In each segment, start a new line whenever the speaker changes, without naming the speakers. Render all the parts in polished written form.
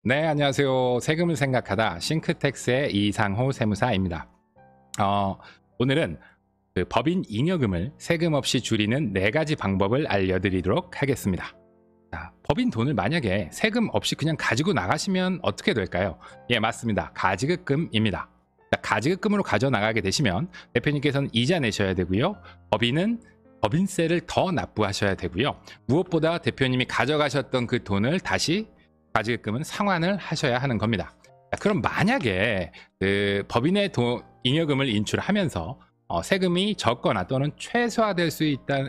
네, 안녕하세요. 세금을 생각하다 싱크텍스의 이상호 세무사입니다. 오늘은 그 법인 잉여금을 세금 없이 줄이는 4가지 방법을 알려드리도록 하겠습니다. 자, 법인 돈을 만약에 세금 없이 그냥 가지고 나가시면 어떻게 될까요? 예, 맞습니다. 가지급금입니다. 자, 가지급금으로 가져나가게 되시면 대표님께서는 이자 내셔야 되고요. 법인은 법인세를 더 납부하셔야 되고요. 무엇보다 대표님이 가져가셨던 그 돈을 다시 가지급금은 상환을 하셔야 하는 겁니다. 자, 그럼 만약에 그 법인의 잉여금을 인출하면서 세금이 적거나 또는 최소화될 수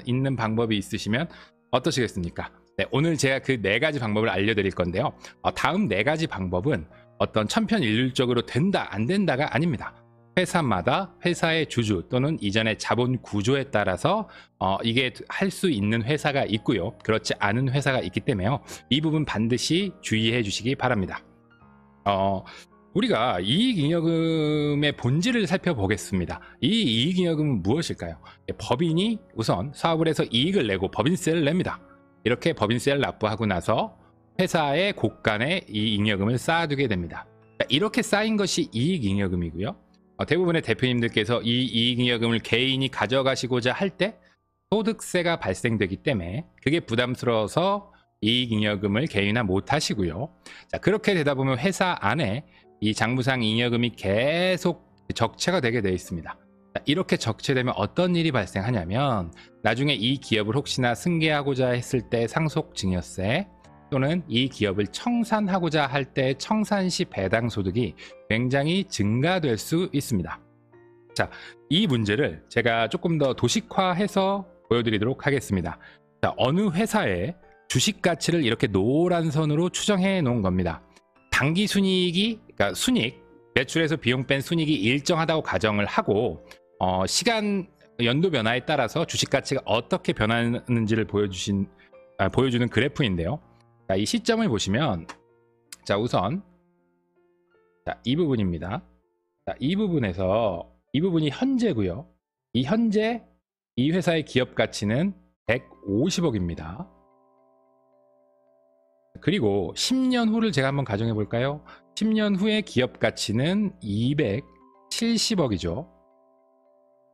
있는 방법이 있으시면 어떠시겠습니까? 네, 오늘 제가 그 4가지 방법을 알려드릴 건데요. 다음 4가지 방법은 어떤 천편일률적으로 된다 안 된다가 아닙니다. 회사마다 회사의 주주 또는 이전의 자본 구조에 따라서 이게 할 수 있는 회사가 있고요. 그렇지 않은 회사가 있기 때문에요. 이 부분 반드시 주의해 주시기 바랍니다. 우리가 이익잉여금의 본질을 살펴보겠습니다. 이 이익잉여금은 무엇일까요? 법인이 우선 사업을 해서 이익을 내고 법인세를 냅니다. 이렇게 법인세를 납부하고 나서 회사의 곳간에 이 잉여금을 쌓아두게 됩니다. 이렇게 쌓인 것이 이익잉여금이고요. 대부분의 대표님들께서 이 이익잉여금을 개인이 가져가시고자 할 때 소득세가 발생되기 때문에 그게 부담스러워서 이익잉여금을 개인화 못 하시고요. 자, 그렇게 되다 보면 회사 안에 이 장부상 잉여금이 계속 적체가 되게 되어 있습니다. 자, 이렇게 적체되면 어떤 일이 발생하냐면 나중에 이 기업을 혹시나 승계하고자 했을 때 상속증여세 또는 이 기업을 청산하고자 할 때 청산시 배당 소득이 굉장히 증가될 수 있습니다. 자, 이 문제를 제가 조금 더 도식화해서 보여드리도록 하겠습니다. 자, 어느 회사의 주식 가치를 이렇게 노란 선으로 추정해 놓은 겁니다. 당기 순이익이, 그러니까 순이익, 매출에서 비용 뺀 순이익이 일정하다고 가정을 하고 시간 연도 변화에 따라서 주식 가치가 어떻게 변하는지를 보여주는 그래프인데요. 자, 이 시점을 보시면 자, 우선 이 부분입니다. 자, 이 부분이 현재고요. 현재 이 회사의 기업 가치는 150억입니다. 그리고 10년 후를 제가 한번 가정해 볼까요? 10년 후의 기업 가치는 270억이죠.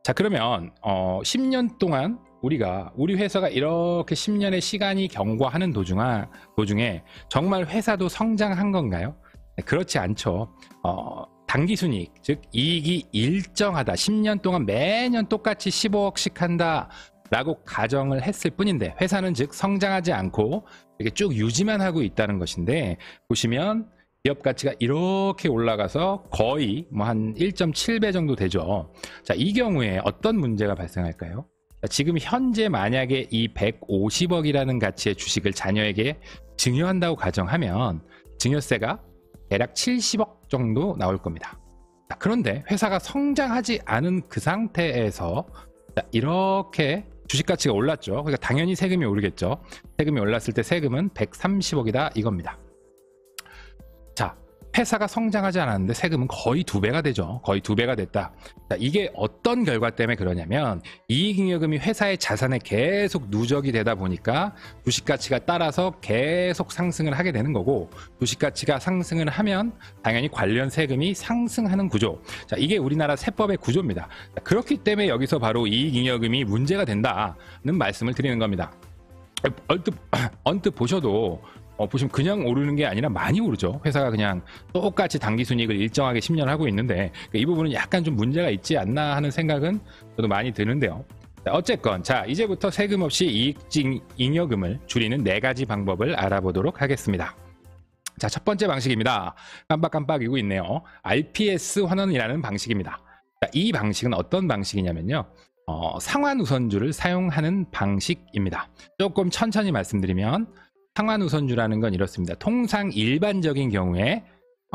자, 그러면 10년 동안 우리 회사가 이렇게 10년의 시간이 경과하는 도중에 정말 회사도 성장한 건가요? 네, 그렇지 않죠. 당기순이익, 즉 이익이 일정하다, 10년 동안 매년 똑같이 15억씩 한다 라고 가정을 했을 뿐인데 회사는 즉 성장하지 않고 이렇게 쭉 유지만 하고 있다는 것인데, 보시면 기업 가치가 이렇게 올라가서 거의 한 1.7배 정도 되죠. 자, 이 경우에 어떤 문제가 발생할까요? 지금 현재 만약에 이 150억이라는 가치의 주식을 자녀에게 증여한다고 가정하면 증여세가 대략 70억 정도 나올 겁니다. 자, 그런데 회사가 성장하지 않은 그 상태에서 이렇게 주식 가치가 올랐죠. 그러니까 당연히 세금이 오르겠죠. 세금이 올랐을 때 세금은 130억이다 이겁니다. 자, 회사가 성장하지 않았는데 세금은 거의 2배가 되죠. 거의 2배가 됐다. 자, 이게 어떤 결과 때문에 그러냐면 이익잉여금이 회사의 자산에 계속 누적이 되다 보니까 주식가치가 따라서 계속 상승을 하게 되는 거고, 주식가치가 상승을 하면 당연히 관련 세금이 상승하는 구조. 자, 이게 우리나라 세법의 구조입니다. 자, 그렇기 때문에 여기서 바로 이익잉여금이 문제가 된다는 말씀을 드리는 겁니다. 언뜻 보셔도 보시면 그냥 오르는 게 아니라 많이 오르죠. 회사가 그냥 똑같이 당기순이익을 일정하게 10년 하고 있는데 이 부분은 약간 좀 문제가 있지 않나 하는 생각은 저도 많이 드는데요. 어쨌건 자, 이제부터 세금 없이 잉여금을 줄이는 4가지 방법을 알아보도록 하겠습니다. 자, 첫 번째 방식입니다. 깜빡깜빡이고 있네요. RPS 환원이라는 방식입니다. 자, 이 방식은 어떤 방식이냐면요, 상환우선주를 사용하는 방식입니다. 조금 천천히 말씀드리면 상환우선주라는 건 이렇습니다. 통상 일반적인 경우에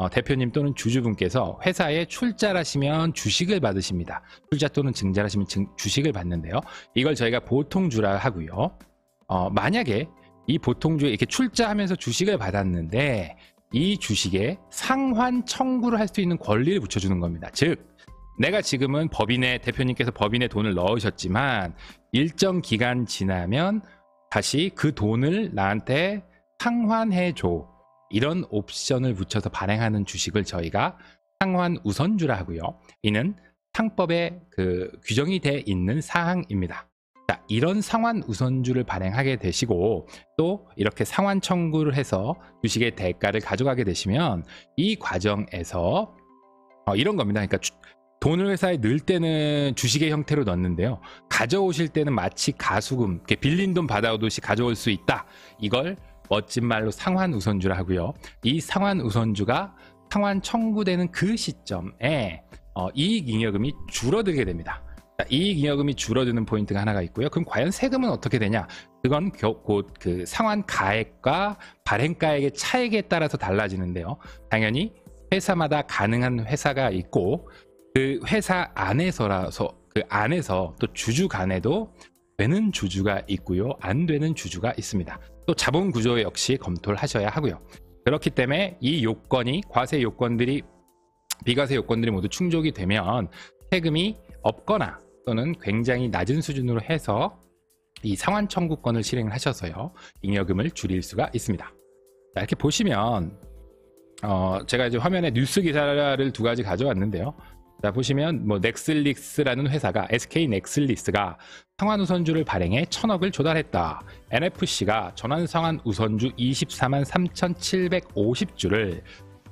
대표님 또는 주주분께서 회사에 출자를 하시면 주식을 받으십니다. 출자 또는 증자를 하시면 주식을 받는데요. 이걸 저희가 보통주라 하고요. 만약에 이 보통주에 이렇게 출자하면서 주식을 받았는데 이 주식에 상환 청구를 할 수 있는 권리를 붙여주는 겁니다. 즉 내가 지금은 대표님께서 법인에 돈을 넣으셨지만 일정 기간 지나면 다시 그 돈을 나한테 상환해줘. 이런 옵션을 붙여서 발행하는 주식을 저희가 상환 우선주라 하고요. 이는 상법에 규정이 돼 있는 사항입니다. 자, 이런 상환 우선주를 발행하게 되시고 또 이렇게 상환 청구를 해서 주식의 대가를 가져가게 되시면 이 과정에서 이런 겁니다. 그러니까 돈을 회사에 넣을 때는 주식의 형태로 넣는데요. 가져오실 때는 마치 가수금, 이렇게 빌린 돈 받아오듯이 가져올 수 있다. 이걸 멋진 말로 상환 우선주라 하고요. 이 상환 우선주가 상환 청구되는 그 시점에 이익잉여금이 줄어들게 됩니다. 자, 이익잉여금이 줄어드는 포인트가 하나가 있고요. 그럼 과연 세금은 어떻게 되냐? 그건 곧 그 상환 가액과 발행가액의 차액에 따라서 달라지는데요. 당연히 회사마다 가능한 회사가 있고 그 회사 안에서라서 그 안에서 또 주주 간에도 되는 주주가 있고요. 안 되는 주주가 있습니다. 또 자본 구조 역시 검토를 하셔야 하고요. 그렇기 때문에 이 요건이 과세 요건들이 비과세 요건들이 모두 충족이 되면 세금이 없거나 또는 굉장히 낮은 수준으로 해서 이 상환 청구권을 실행을 하셔서요. 잉여금을 줄일 수가 있습니다. 자, 이렇게 보시면 제가 이제 화면에 뉴스 기사를 두 가지 가져왔는데요. 자, 보시면 뭐 넥슬릭스라는 회사가 SK 넥슬릭스가 상환 우선주를 발행해 1,000억을 조달했다. NFC가 전환 상환 우선주 24만 3,750주를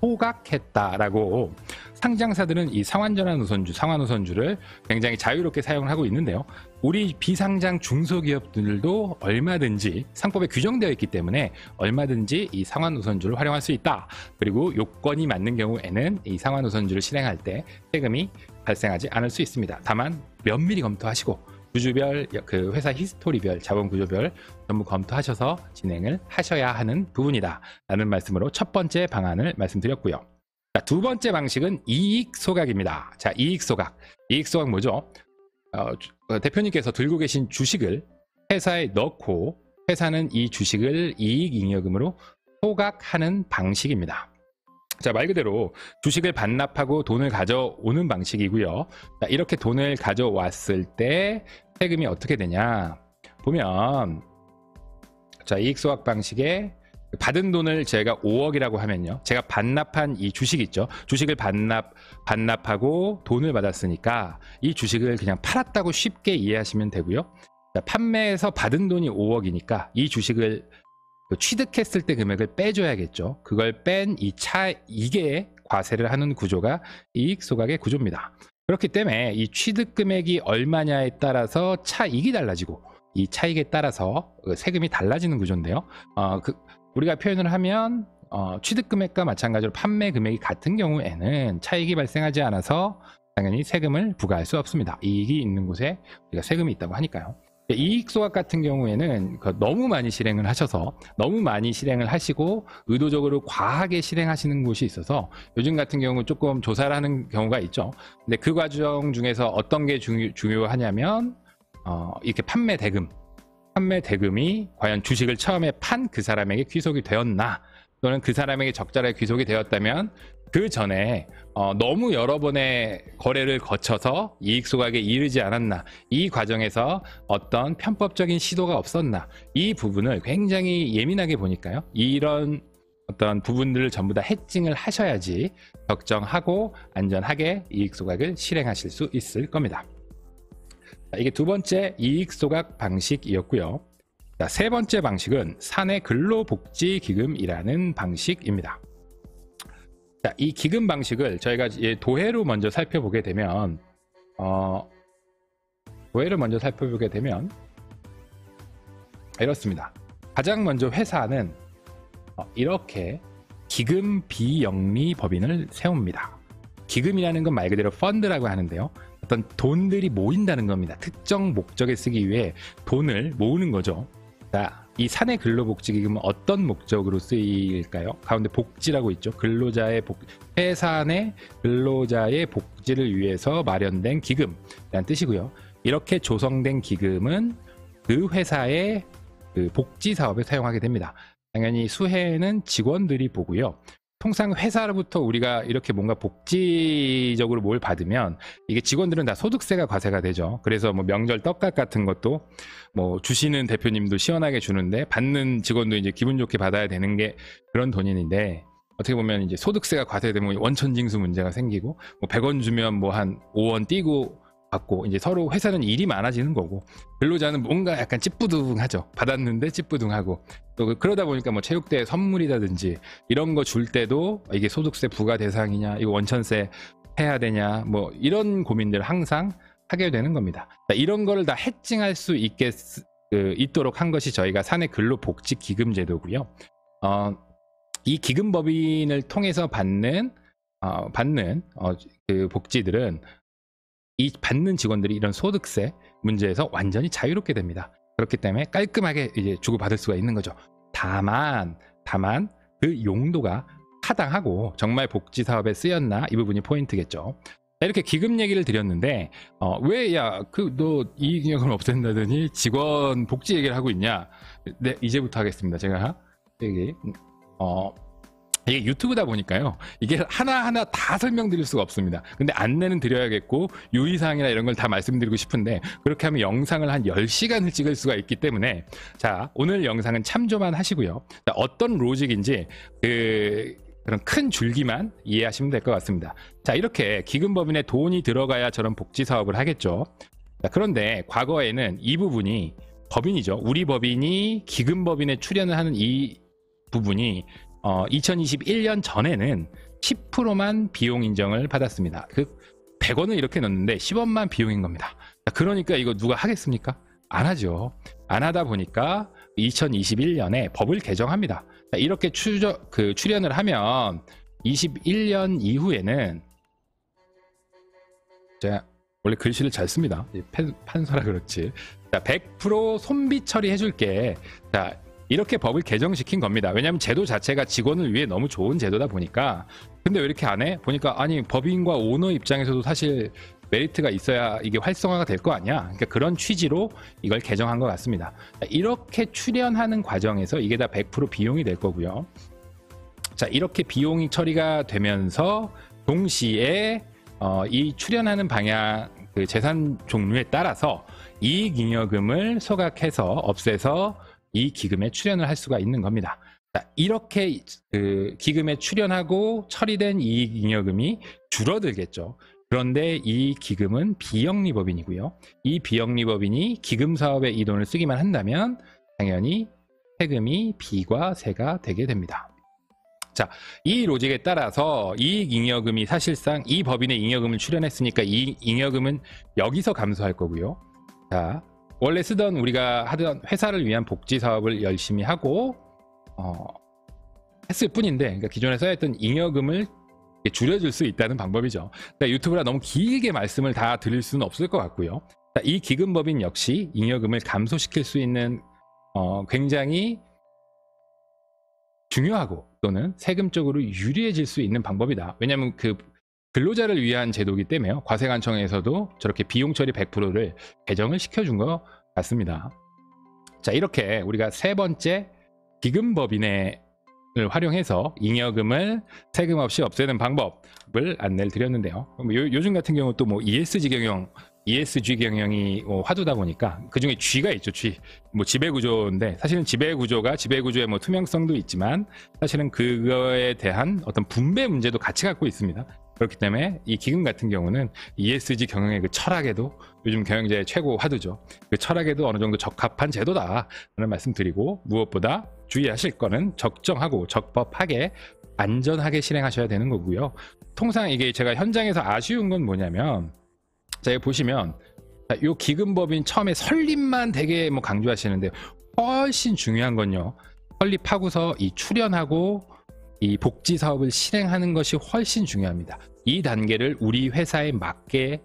소각했다라고 상장사들은 이 상환 전환 우선주, 상환 우선주를 굉장히 자유롭게 사용을 하고 있는데요. 우리 비상장 중소기업들도 얼마든지 상법에 규정되어 있기 때문에 얼마든지 이 상환 우선주를 활용할 수 있다. 그리고 요건이 맞는 경우에는 이 상환 우선주를 실행할 때 세금이 발생하지 않을 수 있습니다. 다만 면밀히 검토하시고 주주별, 그 회사 히스토리별, 자본 구조별 전부 검토하셔서 진행을 하셔야 하는 부분이다 라는 말씀으로 첫 번째 방안을 말씀드렸고요. 자, 두 번째 방식은 이익 소각입니다. 자, 이익 소각. 이익 소각 뭐죠? 대표님께서 들고 계신 주식을 회사에 넣고 회사는 이 주식을 이익잉여금으로 소각하는 방식입니다. 자, 말 그대로 주식을 반납하고 돈을 가져오는 방식이고요. 자, 이렇게 돈을 가져왔을 때 세금이 어떻게 되냐 보면, 자, 이익 소각 방식에 받은 돈을 제가 5억이라고 하면요, 제가 반납한 이 주식 있죠, 주식을 반납하고 돈을 받았으니까 이 주식을 그냥 팔았다고 쉽게 이해하시면 되고요. 자, 판매해서 받은 돈이 5억이니까 이 주식을 취득했을 때 금액을 빼줘야겠죠. 그걸 뺀 이 차익에 과세를 하는 구조가 이익 소각의 구조입니다. 그렇기 때문에 이 취득 금액이 얼마냐에 따라서 차익이 달라지고 이 차익에 따라서 세금이 달라지는 구조인데요. 우리가 표현을 하면 취득 금액과 마찬가지로 판매 금액이 같은 경우에는 차익이 발생하지 않아서 당연히 세금을 부과할 수 없습니다. 이익이 있는 곳에 우리가 세금이 있다고 하니까요. 이익 소각 같은 경우에는 너무 많이 실행을 하셔서 너무 많이 실행을 하시고 의도적으로 과하게 실행하시는 곳이 있어서 요즘 같은 경우 조금 조사를 하는 경우가 있죠. 근데 그 과정 중에서 어떤 게 중요하냐면 이렇게 판매 대금이 과연 주식을 처음에 판 그 사람에게 귀속이 되었나, 또는 그 사람에게 적절하게 귀속이 되었다면 그 전에 너무 여러 번의 거래를 거쳐서 이익 소각에 이르지 않았나, 이 과정에서 어떤 편법적인 시도가 없었나, 이 부분을 굉장히 예민하게 보니까요. 이런 어떤 부분들을 전부 다 해칭을 하셔야지 적정하고 안전하게 이익 소각을 실행하실 수 있을 겁니다. 자, 이게 두 번째 이익 소각 방식이었고요. 자, 세 번째 방식은 사내 근로복지기금이라는 방식입니다. 자, 이 기금 방식을 저희가 도해로 먼저 살펴보게 되면 이렇습니다. 가장 먼저 회사는 이렇게 기금 비영리 법인을 세웁니다. 기금이라는 건 말 그대로 펀드라고 하는데요. 어떤 돈들이 모인다는 겁니다. 특정 목적에 쓰기 위해 돈을 모으는 거죠. 자, 이 사내 근로복지기금은 어떤 목적으로 쓰일까요? 가운데 복지라고 있죠. 회사 내 근로자의 복지를 위해서 마련된 기금이라는 뜻이고요. 이렇게 조성된 기금은 그 회사의 그 복지 사업에 사용하게 됩니다. 당연히 수혜는 직원들이 보고요. 통상 회사로부터 우리가 이렇게 뭔가 복지적으로 뭘 받으면 이게 직원들은 다 소득세가 과세가 되죠. 그래서 뭐 명절 떡값 같은 것도 뭐 주시는 대표님도 시원하게 주는데 받는 직원도 이제 기분 좋게 받아야 되는 게 그런 돈인데, 어떻게 보면 이제 소득세가 과세되면 원천징수 문제가 생기고, 뭐 100원 주면 뭐 한 5원 띄고 받고, 이제 서로 회사는 일이 많아지는 거고, 근로자는 뭔가 약간 찌뿌둥하죠. 받았는데 찌뿌둥하고, 또 그러다 보니까 뭐 체육대회 선물이라든지 이런 거 줄 때도 이게 소득세 부과 대상이냐, 이거 원천세 해야 되냐, 뭐 이런 고민들을 항상 하게 되는 겁니다. 이런 거를 다 해칭할 수 있도록 한 것이 저희가 사내 근로복지기금제도고요. 이 기금법인을 통해서 받는 그 복지들은 이 받는 직원들이 이런 소득세 문제에서 완전히 자유롭게 됩니다. 그렇기 때문에 깔끔하게 이제 주고받을 수가 있는 거죠. 다만 그 용도가 타당하고 정말 복지 사업에 쓰였나, 이 부분이 포인트겠죠. 이렇게 기금 얘기를 드렸는데, 왜 너 이익잉여금을 없앤다더니 직원 복지 얘기를 하고 있냐? 네, 이제부터 하겠습니다. 제가 이게 유튜브다 보니까요, 이게 하나하나 다 설명드릴 수가 없습니다. 근데 안내는 드려야겠고 유의사항이나 이런 걸 다 말씀드리고 싶은데, 그렇게 하면 영상을 한 10시간을 찍을 수가 있기 때문에, 자, 오늘 영상은 참조만 하시고요. 자, 어떤 로직인지 그런 큰 줄기만 이해하시면 될 것 같습니다. 자, 이렇게 기금법인에 돈이 들어가야 저런 복지 사업을 하겠죠. 자, 그런데 과거에는 이 부분이, 법인이죠, 우리 법인이 기금법인에 출연을 하는 이 부분이 2021년 전에는 10%만 비용 인정을 받았습니다. 그 100원을 이렇게 넣는데 10원만 비용인 겁니다. 그러니까 이거 누가 하겠습니까? 안 하죠. 안 하다 보니까 2021년에 법을 개정합니다. 이렇게 출연을 하면 21년 이후에는, 제가 원래 글씨를 잘 씁니다. 판서라 그렇지. 자, 100% 손비 처리해줄게. 자, 이렇게 법을 개정시킨 겁니다. 왜냐하면 제도 자체가 직원을 위해 너무 좋은 제도다 보니까. 근데 왜 이렇게 안 해? 보니까 아니, 법인과 오너 입장에서도 사실 메리트가 있어야 이게 활성화가 될 거 아니야. 그러니까 그런 취지로 이걸 개정한 것 같습니다. 이렇게 출연하는 과정에서 이게 다 100% 비용이 될 거고요. 자, 이렇게 비용이 처리가 되면서 동시에 이 출연하는 방향, 그 재산 종류에 따라서 이익잉여금을 소각해서 없애서 이 기금에 출연을 할 수가 있는 겁니다. 자, 이렇게 기금에 출연하고 처리된 이익잉여금이 줄어들겠죠. 그런데 이 기금은 비영리법인이고요. 이 비영리법인이 기금 사업에 이 돈을 쓰기만 한다면 당연히 세금이 비과세가 되게 됩니다. 자, 이 로직에 따라서 이익잉여금이 사실상 이 법인의 잉여금을 출연했으니까 이 잉여금은 여기서 감소할 거고요. 자, 원래 우리가 하던 회사를 위한 복지 사업을 열심히 하고 했을 뿐인데, 그러니까 기존에 써야 했던 잉여금을 줄여줄 수 있다는 방법이죠. 그러니까 유튜브라 너무 길게 말씀을 다 드릴 수는 없을 것 같고요. 자, 이 기금법인 역시 잉여금을 감소시킬 수 있는 굉장히 중요하고 또는 세금적으로 유리해질 수 있는 방법이다. 왜냐하면 그 근로자를 위한 제도이기 때문에요. 과세관청에서도 저렇게 비용 처리 100%를 개정을 시켜준 것 같습니다. 자, 이렇게 우리가 세 번째 기금법인을 활용해서 잉여금을 세금 없이 없애는 방법을 안내를 드렸는데요. 요즘 같은 경우 또 뭐 ESG 경영이 화두다 보니까 그 중에 G가 있죠. G. 뭐 지배구조인데, 사실은 지배구조의 뭐 투명성도 있지만 사실은 그거에 대한 어떤 분배 문제도 같이 갖고 있습니다. 그렇기 때문에 이 기금 같은 경우는 ESG 경영의 그 철학에도, 요즘 경영제의 최고 화두죠, 그 철학에도 어느 정도 적합한 제도다라는 말씀 드리고, 무엇보다 주의하실 거는 적정하고 적법하게 안전하게 실행하셔야 되는 거고요. 통상 이게 제가 현장에서 아쉬운 건 뭐냐면, 자, 여기 보시면 이 기금법인 처음에 설립만 되게 뭐 강조하시는데, 훨씬 중요한 건요, 설립하고서 이 출연하고 이 복지 사업을 실행하는 것이 훨씬 중요합니다. 이 단계를 우리 회사에 맞게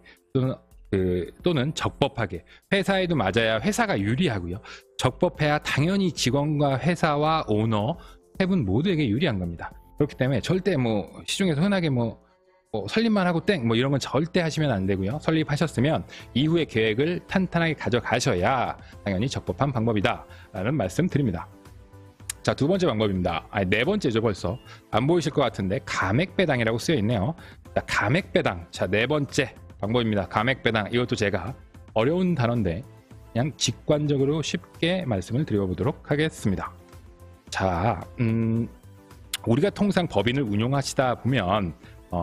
또는 적법하게, 회사에도 맞아야 회사가 유리하고요, 적법해야 당연히 직원과 회사와 오너 세 분 모두에게 유리한 겁니다. 그렇기 때문에 절대 뭐 시중에서 흔하게 뭐 설립만 하고 땡 뭐 이런 건 절대 하시면 안 되고요. 설립하셨으면 이후의 계획을 탄탄하게 가져가셔야 당연히 적법한 방법이다 라는 말씀 드립니다. 자, 두 번째 방법입니다. 아니, 네 번째죠 벌써. 안 보이실 것 같은데 감액배당이라고 쓰여 있네요. 자, 감액배당. 자, 네 번째 방법입니다. 감액배당. 이것도 제가 어려운 단어인데 그냥 직관적으로 쉽게 말씀을 드려보도록 하겠습니다. 자, 우리가 통상 법인을 운용하시다 보면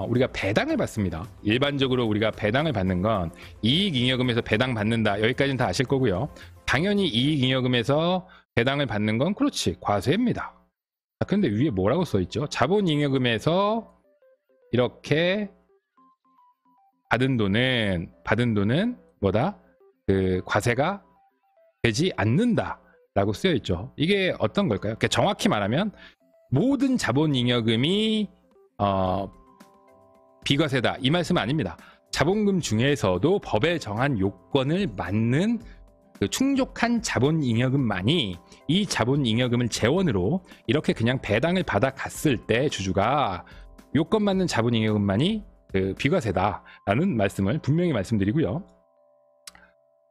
우리가 배당을 받습니다. 일반적으로 우리가 배당을 받는 건 이익잉여금에서 배당 받는다. 여기까지는 다 아실 거고요. 당연히 이익잉여금에서 배당을 받는 건 그렇지, 과세입니다. 그런데 위에 뭐라고 써있죠? 자본잉여금에서 이렇게 받은 돈은 뭐다? 그 과세가 되지 않는다 라고 쓰여있죠. 이게 어떤 걸까요? 그러니까 정확히 말하면 모든 자본잉여금이 비과세다 이 말씀은 아닙니다. 자본금 중에서도 법에 정한 요건을 맞는 그 충족한 자본잉여금만이 이 자본잉여금을 재원으로 이렇게 그냥 배당을 받아갔을 때 주주가 요건 맞는 자본잉여금만이 그 비과세다라는 말씀을 분명히 말씀드리고요.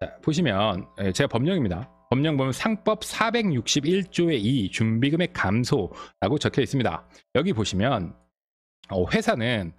자, 보시면 제가 법령입니다. 법령 보면 상법 461조의 2 준비금액 감소라고 적혀 있습니다. 여기 보시면 회사는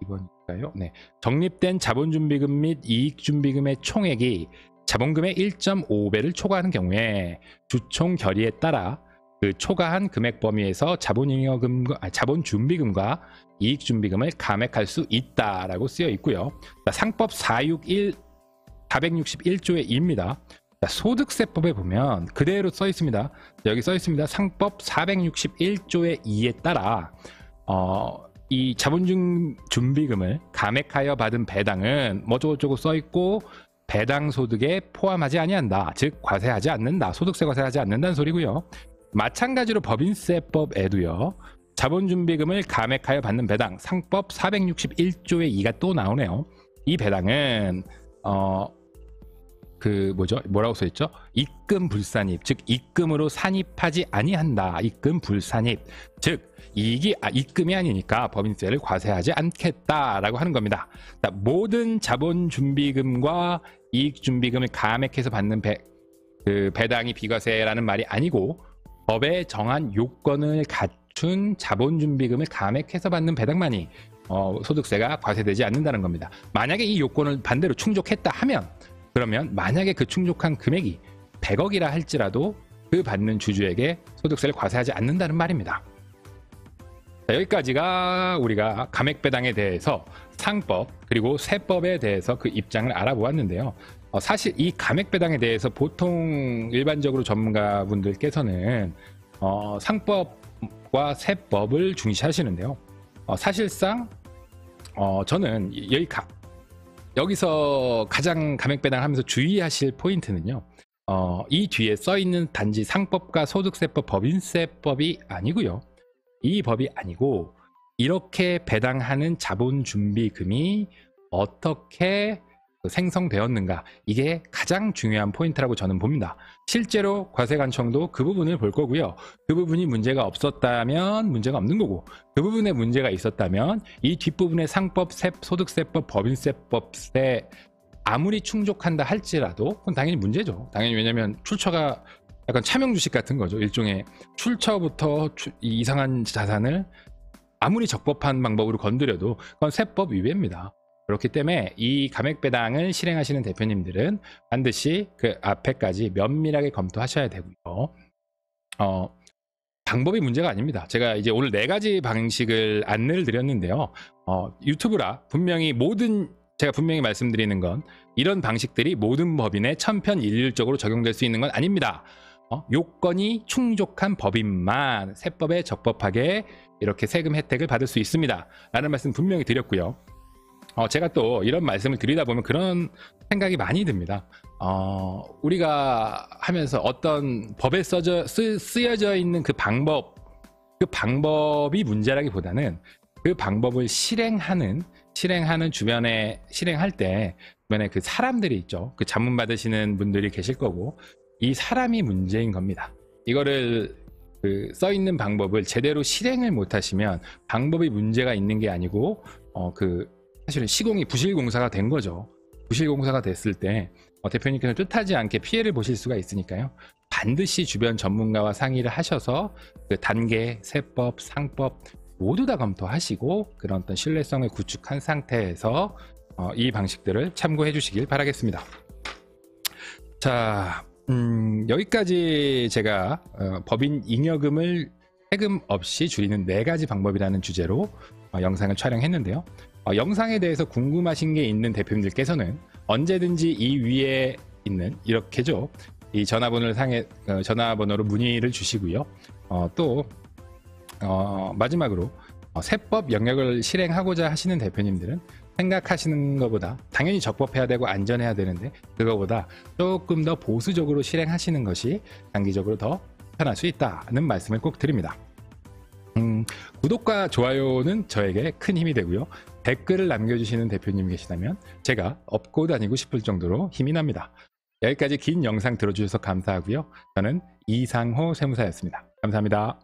이번일까요? 네. 적립된 자본준비금 및 이익준비금의 총액이 자본금의 1.5배를 초과하는 경우에 주총 결의에 따라 그 초과한 금액 범위에서 자본준비금과 이익준비금을 감액할 수 있다라고 쓰여 있고요. 상법 461조의 2입니다. 소득세법에 보면 그대로 써 있습니다. 여기 써 있습니다. 상법 461조의 2에 따라 이 자본준비금을 감액하여 받은 배당은 뭐저쩌고 써 있고 배당 소득에 포함하지 아니한다. 즉 과세하지 않는다. 소득세 과세하지 않는다는 소리고요. 마찬가지로 법인세법에도요. 자본준비금을 감액하여 받는 배당 상법 461조의 2가 또 나오네요. 이 배당은 뭐라고 써있죠? 입금 불산입, 즉 입금으로 산입하지 아니한다. 입금 불산입, 즉 이익이 입금이 아니니까 법인세를 과세하지 않겠다라고 하는 겁니다. 모든 자본준비금과 이익준비금을 감액해서 받는 배당이 비과세라는 말이 아니고 법에 정한 요건을 갖춘 자본준비금을 감액해서 받는 배당만이 소득세가 과세되지 않는다는 겁니다. 만약에 이 요건을 반대로 충족했다 하면 그러면 만약에 그 충족한 금액이 100억이라 할지라도 그 받는 주주에게 소득세를 과세하지 않는다는 말입니다. 자, 여기까지가 우리가 감액배당에 대해서 상법 그리고 세법에 대해서 그 입장을 알아보았는데요. 사실 이 감액배당에 대해서 보통 일반적으로 전문가분들께서는 상법과 세법을 중시하시는데요. 사실상 저는 여기서 가장 감액배당 하면서 주의하실 포인트는요. 이 뒤에 써있는 단지 상법과 소득세법, 법인세법이 아니고요. 이 법이 아니고 이렇게 배당하는 자본준비금이 어떻게 생성되었는가, 이게 가장 중요한 포인트라고 저는 봅니다. 실제로 과세관청도 그 부분을 볼 거고요. 그 부분이 문제가 없었다면 문제가 없는 거고, 그 부분에 문제가 있었다면 이 뒷부분의 상법, 소득세법, 법인세법세 아무리 충족한다 할지라도 그건 당연히 문제죠. 당연히. 왜냐하면 출처가 약간 차명주식 같은 거죠. 일종의 출처부터 이상한 자산을 아무리 적법한 방법으로 건드려도 그건 세법 위배입니다. 그렇기 때문에 이 감액배당을 실행하시는 대표님들은 반드시 그 앞에까지 면밀하게 검토하셔야 되고요. 방법이 문제가 아닙니다. 제가 이제 오늘 4가지 방식을 안내를 드렸는데요. 유튜브라 제가 분명히 말씀드리는 건 이런 방식들이 모든 법인에 천편일률적으로 적용될 수 있는 건 아닙니다. 요건이 충족한 법인만 세법에 적법하게 이렇게 세금 혜택을 받을 수 있습니다. 라는 말씀 분명히 드렸고요. 제가 또 이런 말씀을 드리다 보면 그런 생각이 많이 듭니다. 우리가 하면서 어떤 법에 쓰여져 있는 그 방법이 문제라기보다는 그 방법을 실행할 때 주변에 그 사람들이 있죠. 그 자문 받으시는 분들이 계실 거고, 이 사람이 문제인 겁니다. 이거를 써있는 방법을 제대로 실행을 못하시면 방법이 문제가 있는 게 아니고 사실은 시공이 부실공사가 된 거죠. 부실공사가 됐을 때 대표님께서 뜻하지 않게 피해를 보실 수가 있으니까요. 반드시 주변 전문가와 상의를 하셔서 그 단계, 세법, 상법 모두 다 검토하시고 그런 어떤 신뢰성을 구축한 상태에서 이 방식들을 참고해 주시길 바라겠습니다. 자, 여기까지 제가 법인 잉여금을 세금 없이 줄이는 4가지 방법이라는 주제로 영상을 촬영했는데요. 영상에 대해서 궁금하신 게 있는 대표님들께서는 언제든지 이 위에 있는 이렇게죠. 이 전화번호로 문의를 주시고요. 또 마지막으로 세법 영역을 실행하고자 하시는 대표님들은 생각하시는 것보다 당연히 적법해야 되고 안전해야 되는데 그거보다 조금 더 보수적으로 실행하시는 것이 장기적으로 더 편할 수 있다는 말씀을 꼭 드립니다. 구독과 좋아요는 저에게 큰 힘이 되고요. 댓글을 남겨주시는 대표님 계시다면 제가 업고 다니고 싶을 정도로 힘이 납니다. 여기까지 긴 영상 들어주셔서 감사하고요. 저는 이상호 세무사였습니다. 감사합니다.